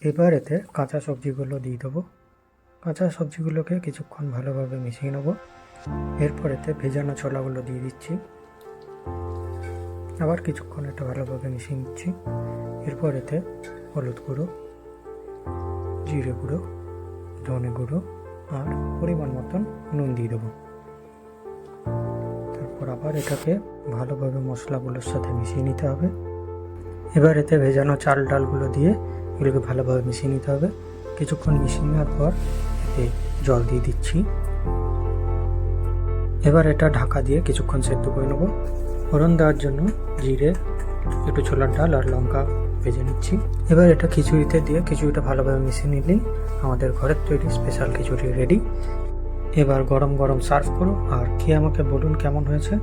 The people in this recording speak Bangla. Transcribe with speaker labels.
Speaker 1: এবার এতে কাঁচা সবজিগুলো দিয়ে দেবো। কাঁচা সবজিগুলোকে কিছুক্ষণ ভালোভাবে মিশিয়ে নেব। এরপর এতে ভেজানো ছোলাগুলো দিয়ে দিচ্ছি। আবার কিছুক্ষণ এটা ভালোভাবে মিশিয়ে নিচ্ছি। এরপর এতে হলুদ গুঁড়ো, জিরে গুঁড়ো, ধনে গুঁড়ো আর পরিমাণ মতন নুন দিয়ে দেবো। তারপর আবার এটাকে ভালোভাবে মশলাগুলোর সাথে মিশিয়ে নিতে হবে। এবার এতে ভেজানো চাল ডালগুলো দিয়ে এগুলোকে ভালোভাবে মিশিয়ে নিতে হবে। কিছুক্ষণ মিশিয়ে নেওয়ার পর এতে জল দিয়ে দিচ্ছি। এবার এটা ঢাকা দিয়ে কিছুক্ষণ সেদ্ধ করে নেব। ফোড়ন দেওয়ার জন্য জিরে, একটু ছোলার ডাল আর লঙ্কা ভেজে নিচ্ছি। এবার এটা খিচুড়িতে দিয়ে খিচুড়িটা ভালোভাবে মিশিয়ে নিলেই আমাদের ঘরের তৈরি স্পেশাল খিচুড়ি রেডি। এবার গরম গরম সার্ভ করো আর খেয়ে আমাকে বলুন কেমন হয়েছে।